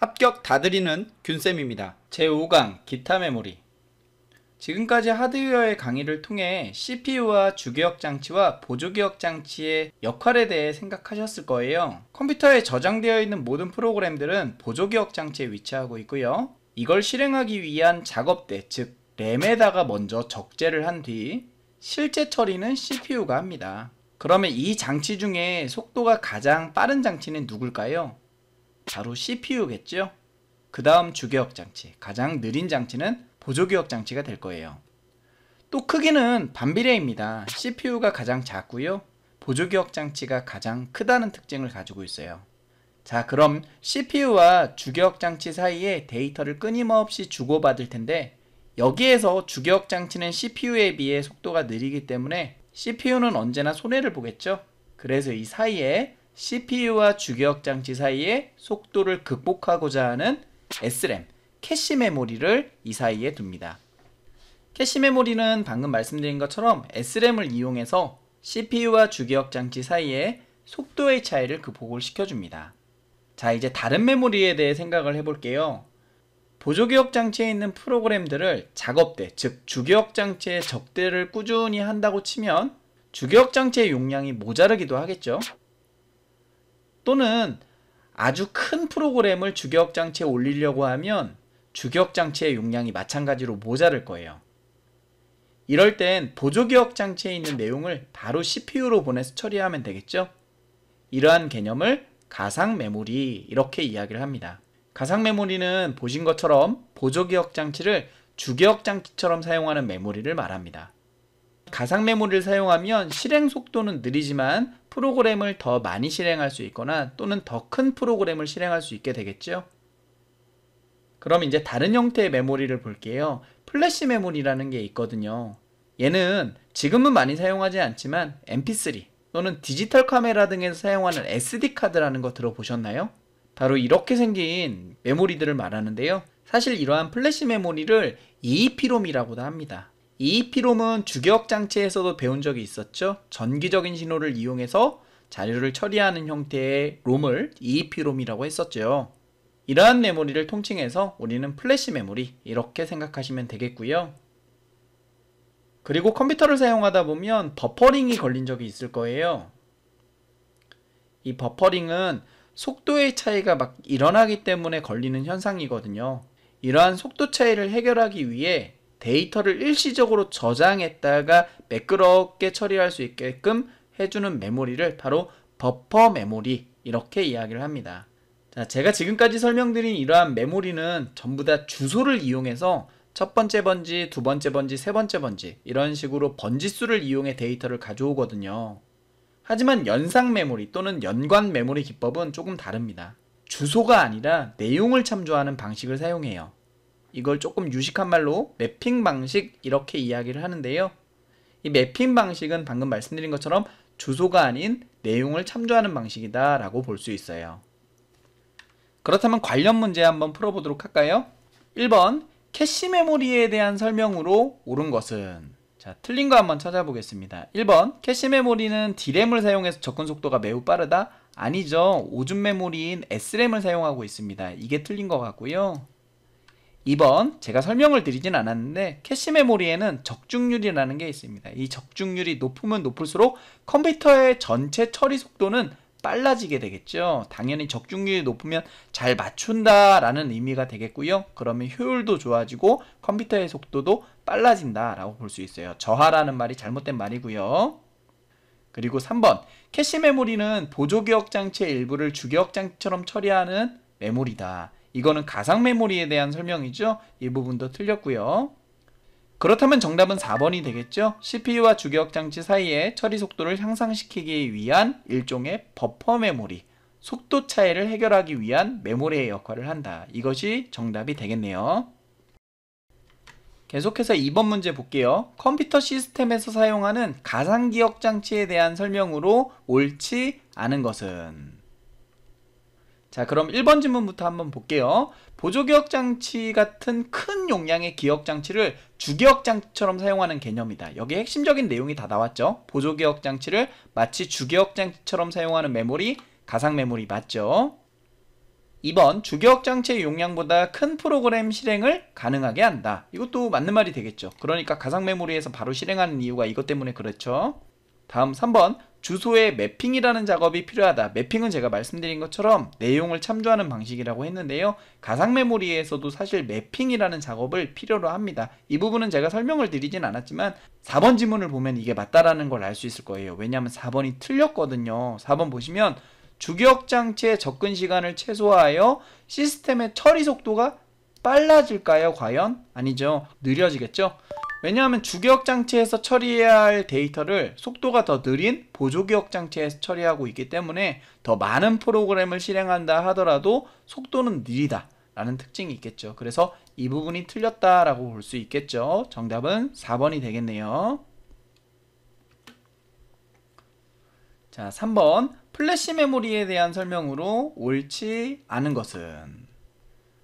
합격 다 드리는 균쌤입니다. 제5강 기타 메모리. 지금까지 하드웨어의 강의를 통해 CPU와 주기억 장치와 보조기억 장치의 역할에 대해 생각하셨을 거예요. 컴퓨터에 저장되어 있는 모든 프로그램들은 보조기억 장치에 위치하고 있고요. 이걸 실행하기 위한 작업대, 즉 램에다가 먼저 적재를 한 뒤 실제 처리는 CPU가 합니다. 그러면 이 장치 중에 속도가 가장 빠른 장치는 누굴까요? 바로 CPU겠죠? 그 다음 주기억 장치, 가장 느린 장치는 보조기억 장치가 될 거예요. 또 크기는 반비례입니다. CPU가 가장 작고요, 보조기억 장치가 가장 크다는 특징을 가지고 있어요. 자, 그럼 CPU와 주기억 장치 사이에 데이터를 끊임없이 주고받을 텐데, 여기에서 주기억 장치는 CPU에 비해 속도가 느리기 때문에 CPU는 언제나 손해를 보겠죠? 그래서 이 사이에 CPU와 주기억 장치 사이에 속도를 극복하고자 하는 SRAM, 캐시 메모리를 이 사이에 둡니다. 캐시 메모리는 방금 말씀드린 것처럼 SRAM을 이용해서 CPU와 주기억 장치 사이에 속도의 차이를 극복을 시켜줍니다. 자, 이제 다른 메모리에 대해 생각을 해볼게요. 보조기억 장치에 있는 프로그램들을 작업대, 즉 주기억 장치의 적대를 꾸준히 한다고 치면 주기억 장치의 용량이 모자르기도 하겠죠. 또는 아주 큰 프로그램을 주기억 장치에 올리려고 하면 주기억 장치의 용량이 마찬가지로 모자랄 거예요. 이럴 땐 보조기억 장치에 있는 내용을 바로 CPU로 보내서 처리하면 되겠죠. 이러한 개념을 가상 메모리, 이렇게 이야기를 합니다. 가상 메모리는 보신 것처럼 보조기억 장치를 주기억 장치처럼 사용하는 메모리를 말합니다. 가상 메모리를 사용하면 실행 속도는 느리지만 프로그램을 더 많이 실행할 수 있거나 또는 더 큰 프로그램을 실행할 수 있게 되겠죠. 그럼 이제 다른 형태의 메모리를 볼게요. 플래시 메모리라는 게 있거든요. 얘는 지금은 많이 사용하지 않지만 MP3 또는 디지털 카메라 등에서 사용하는 SD카드라는 거 들어보셨나요? 바로 이렇게 생긴 메모리들을 말하는데요. 사실 이러한 플래시 메모리를 EEPROM이라고도 합니다. EEPROM은 주기억 장치에서도 배운 적이 있었죠. 전기적인 신호를 이용해서 자료를 처리하는 형태의 롬을 EEPROM이라고 했었죠. 이러한 메모리를 통칭해서 우리는 플래시 메모리, 이렇게 생각하시면 되겠고요. 그리고 컴퓨터를 사용하다 보면 버퍼링이 걸린 적이 있을 거예요. 이 버퍼링은 속도의 차이가 막 일어나기 때문에 걸리는 현상이거든요. 이러한 속도 차이를 해결하기 위해 데이터를 일시적으로 저장했다가 매끄럽게 처리할 수 있게끔 해주는 메모리를 바로 버퍼 메모리, 이렇게 이야기를 합니다. 자, 제가 지금까지 설명드린 이러한 메모리는 전부 다 주소를 이용해서 첫 번째 번지, 두 번째 번지, 세 번째 번지, 이런 식으로 번지수를 이용해 데이터를 가져오거든요. 하지만 연상 메모리 또는 연관 메모리 기법은 조금 다릅니다. 주소가 아니라 내용을 참조하는 방식을 사용해요. 이걸 조금 유식한 말로 매핑 방식, 이렇게 이야기를 하는데요. 이 매핑 방식은 방금 말씀드린 것처럼 주소가 아닌 내용을 참조하는 방식이다 라고 볼 수 있어요. 그렇다면 관련 문제 한번 풀어보도록 할까요? 1번, 캐시 메모리에 대한 설명으로 옳은 것은? 자, 틀린 거 한번 찾아보겠습니다. 1번, 캐시 메모리는 D램을 사용해서 접근 속도가 매우 빠르다? 아니죠. 오줌 메모리인 SRAM을 사용하고 있습니다. 이게 틀린 것 같고요. 2번, 제가 설명을 드리진 않았는데 캐시 메모리에는 적중률이라는 게 있습니다. 이 적중률이 높으면 높을수록 컴퓨터의 전체 처리 속도는 빨라지게 되겠죠. 당연히 적중률이 높으면 잘 맞춘다 라는 의미가 되겠고요. 그러면 효율도 좋아지고 컴퓨터의 속도도 빨라진다 라고 볼 수 있어요. 저하라는 말이 잘못된 말이고요. 그리고 3번, 캐시 메모리는 보조기억 장치의 일부를 주기억 장치처럼 처리하는 메모리다. 이거는 가상 메모리에 대한 설명이죠. 이 부분도 틀렸고요. 그렇다면 정답은 4번이 되겠죠. CPU와 주기억 장치 사이의 처리 속도를 향상시키기 위한 일종의 버퍼 메모리, 속도 차이를 해결하기 위한 메모리의 역할을 한다. 이것이 정답이 되겠네요. 계속해서 2번 문제 볼게요. 컴퓨터 시스템에서 사용하는 가상기억 장치에 대한 설명으로 옳지 않은 것은? 자, 그럼 1번 질문부터 한번 볼게요. 보조기억 장치 같은 큰 용량의 기억 장치를 주기억 장치처럼 사용하는 개념이다. 여기 핵심적인 내용이 다 나왔죠. 보조기억 장치를 마치 주기억 장치처럼 사용하는 메모리, 가상 메모리 맞죠? 2번 주기억장치의 용량보다 큰 프로그램 실행을 가능하게 한다. 이것도 맞는 말이 되겠죠. 그러니까 가상 메모리에서 바로 실행하는 이유가 이것 때문에 그렇죠. 다음 3번 주소의 매핑이라는 작업이 필요하다. 매핑은 제가 말씀드린 것처럼 내용을 참조하는 방식이라고 했는데요. 가상 메모리에서도 사실 매핑이라는 작업을 필요로 합니다. 이 부분은 제가 설명을 드리진 않았지만 4번 지문을 보면 이게 맞다라는 걸 알 수 있을 거예요. 왜냐하면 4번이 틀렸거든요. 4번 보시면 주기억장치의 접근 시간을 최소화하여 시스템의 처리 속도가 빨라질까요? 과연? 아니죠. 느려지겠죠? 왜냐하면 주기억장치에서 처리해야 할 데이터를 속도가 더 느린 보조기억장치에서 처리하고 있기 때문에 더 많은 프로그램을 실행한다 하더라도 속도는 느리다 라는 특징이 있겠죠. 그래서 이 부분이 틀렸다라고 볼 수 있겠죠. 정답은 4번이 되겠네요. 자, 3번 플래시 메모리에 대한 설명으로 옳지 않은 것은?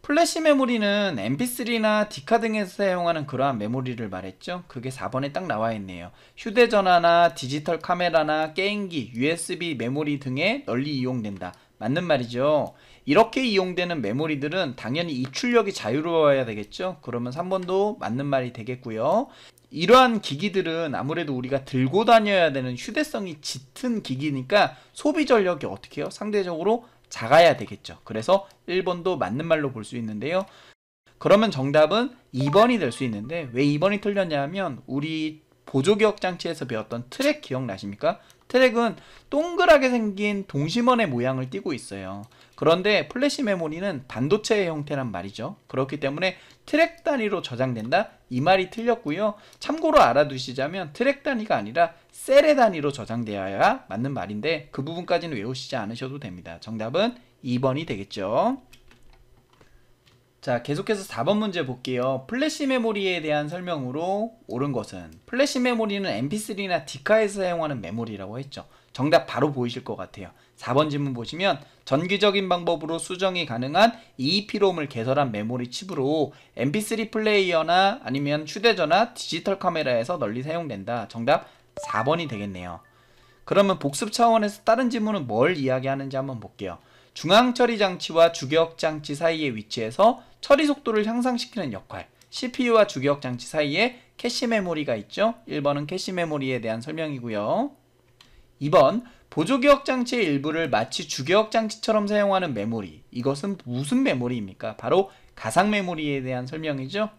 플래시 메모리는 mp3나 디카 등에서 사용하는 그러한 메모리를 말했죠. 그게 4번에 딱 나와 있네요. 휴대전화나 디지털 카메라나 게임기, USB 메모리 등에 널리 이용된다. 맞는 말이죠. 이렇게 이용되는 메모리들은 당연히 입출력이 자유로워야 되겠죠. 그러면 3번도 맞는 말이 되겠고요. 이러한 기기들은 아무래도 우리가 들고 다녀야 되는 휴대성이 짙은 기기니까 소비 전력이 어떻게 해요? 상대적으로 작아야 되겠죠. 그래서 1번도 맞는 말로 볼 수 있는데요. 그러면 정답은 2번이 될 수 있는데 왜 2번이 틀렸냐 하면 우리 보조기억장치에서 배웠던 트랙 기억나십니까? 트랙은 동그랗게 생긴 동심원의 모양을 띠고 있어요. 그런데 플래시 메모리는 반도체의 형태란 말이죠. 그렇기 때문에 트랙 단위로 저장된다? 이 말이 틀렸고요. 참고로 알아두시자면 트랙 단위가 아니라 셀의 단위로 저장되어야 맞는 말인데 그 부분까지는 외우시지 않으셔도 됩니다. 정답은 2번이 되겠죠. 자, 계속해서 4번 문제 볼게요. 플래시 메모리에 대한 설명으로 옳은 것은? 플래시 메모리는 mp3나 디카에서 사용하는 메모리라고 했죠. 정답 바로 보이실 것 같아요. 4번 질문 보시면 전기적인 방법으로 수정이 가능한 EEP롬을 개설한 메모리 칩으로 mp3 플레이어나 아니면 휴대전화, 디지털 카메라에서 널리 사용된다. 정답 4번이 되겠네요. 그러면 복습 차원에서 다른 지문은 뭘 이야기하는지 한번 볼게요. 중앙처리장치와 주기억장치 사이에 위치해서 처리 속도를 향상시키는 역할, CPU와 주기억장치 사이에 캐시 메모리가 있죠. 1번은 캐시 메모리에 대한 설명이고요. 2번 보조기억장치의 일부를 마치 주기억장치처럼 사용하는 메모리, 이것은 무슨 메모리입니까? 바로 가상 메모리에 대한 설명이죠.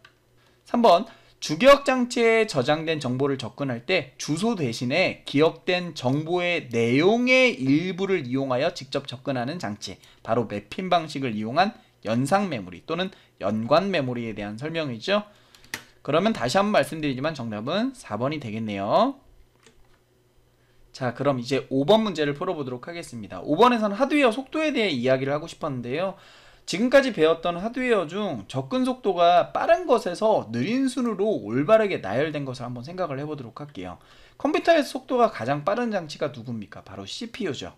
3번 주기억장치에 저장된 정보를 접근할 때 주소 대신에 기억된 정보의 내용의 일부를 이용하여 직접 접근하는 장치, 바로 매핑 방식을 이용한 연상 메모리 또는 연관 메모리에 대한 설명이죠. 그러면 다시 한번 말씀드리지만 정답은 4번이 되겠네요. 자, 그럼 이제 5번 문제를 풀어보도록 하겠습니다. 5번에서는 하드웨어 속도에 대해 이야기를 하고 싶었는데요. 지금까지 배웠던 하드웨어 중 접근 속도가 빠른 것에서 느린 순으로 올바르게 나열된 것을 한번 생각을 해보도록 할게요. 컴퓨터에서 속도가 가장 빠른 장치가 누굽니까? 바로 CPU죠.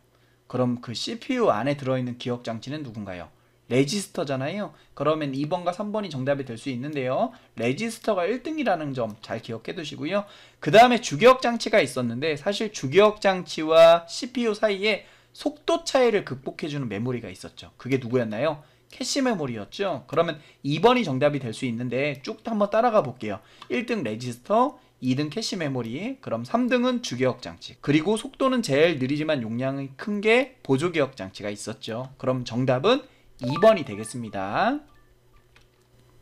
그럼 그 CPU 안에 들어있는 기억장치는 누군가요? 레지스터잖아요. 그러면 2번과 3번이 정답이 될 수 있는데요. 레지스터가 1등이라는 점 잘 기억해 두시고요. 그 다음에 주기억장치가 있었는데 사실 주기억장치와 CPU 사이에 속도 차이를 극복해주는 메모리가 있었죠. 그게 누구였나요? 캐시 메모리였죠. 그러면 2번이 정답이 될 수 있는데 쭉 한번 따라가 볼게요. 1등 레지스터, 2등 캐시 메모리, 그럼 3등은 주기억장치, 그리고 속도는 제일 느리지만 용량이 큰 게 보조기억장치가 있었죠. 그럼 정답은 2번이 되겠습니다.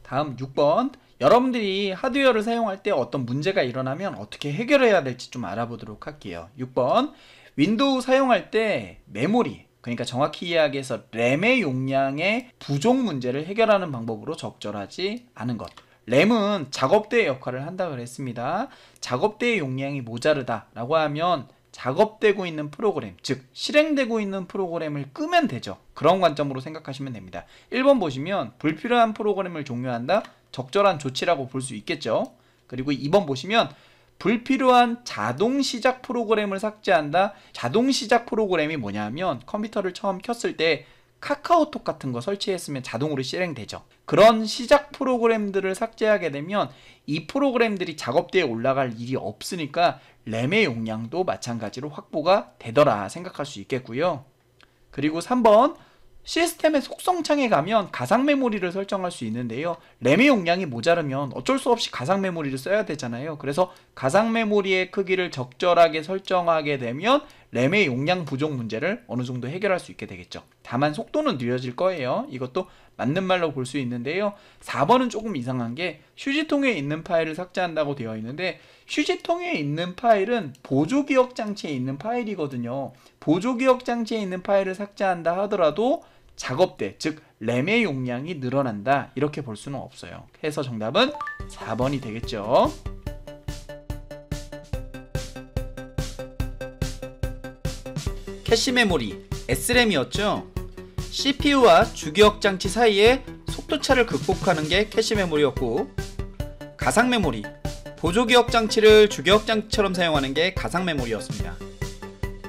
다음 6번. 여러분들이 하드웨어를 사용할 때 어떤 문제가 일어나면 어떻게 해결해야 될지 좀 알아보도록 할게요. 6번. 윈도우 사용할 때 메모리, 그러니까 정확히 이야기해서 램의 용량의 부족 문제를 해결하는 방법으로 적절하지 않은 것. 램은 작업대의 역할을 한다고 그랬습니다. 작업대의 용량이 모자르다 라고 하면 작업되고 있는 프로그램, 즉 실행되고 있는 프로그램을 끄면 되죠. 그런 관점으로 생각하시면 됩니다. 1번 보시면 불필요한 프로그램을 종료한다, 적절한 조치라고 볼 수 있겠죠. 그리고 2번 보시면 불필요한 자동 시작 프로그램을 삭제한다. 자동 시작 프로그램이 뭐냐면 컴퓨터를 처음 켰을 때 카카오톡 같은 거 설치했으면 자동으로 실행되죠. 그런 시작 프로그램들을 삭제하게 되면 이 프로그램들이 작업대에 올라갈 일이 없으니까 램의 용량도 마찬가지로 확보가 되더라 생각할 수 있겠고요. 그리고 3번 시스템의 속성창에 가면 가상 메모리를 설정할 수 있는데요. 램의 용량이 모자르면 어쩔 수 없이 가상 메모리를 써야 되잖아요. 그래서 가상 메모리의 크기를 적절하게 설정하게 되면 램의 용량 부족 문제를 어느 정도 해결할 수 있게 되겠죠. 다만 속도는 느려질 거예요. 이것도 맞는 말로 볼 수 있는데요. 4번은 조금 이상한 게 휴지통에 있는 파일을 삭제한다고 되어 있는데, 휴지통에 있는 파일은 보조기억 장치에 있는 파일이거든요. 보조기억 장치에 있는 파일을 삭제한다 하더라도 작업대, 즉 램의 용량이 늘어난다, 이렇게 볼 수는 없어요. 해서 정답은 4번이 되겠죠. 캐시 메모리 SRAM이었죠. CPU와 주기억 장치 사이에 속도차를 극복하는 게 캐시 메모리였고, 가상 메모리, 보조기억 장치를 주기억 장치처럼 사용하는 게 가상 메모리였습니다.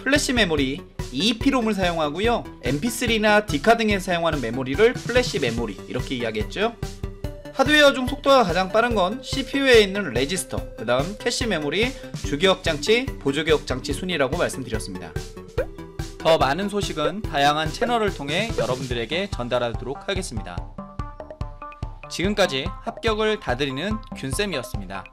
플래시 메모리, EEP롬을 사용하고요. MP3나 디카 등에 사용하는 메모리를 플래시 메모리, 이렇게 이야기했죠. 하드웨어 중 속도가 가장 빠른 건 CPU에 있는 레지스터, 그 다음 캐시 메모리, 주기억 장치, 보조기억 장치 순이라고 말씀드렸습니다. 더 많은 소식은 다양한 채널을 통해 여러분들에게 전달하도록 하겠습니다. 지금까지 합격을 다드리는 균쌤이었습니다.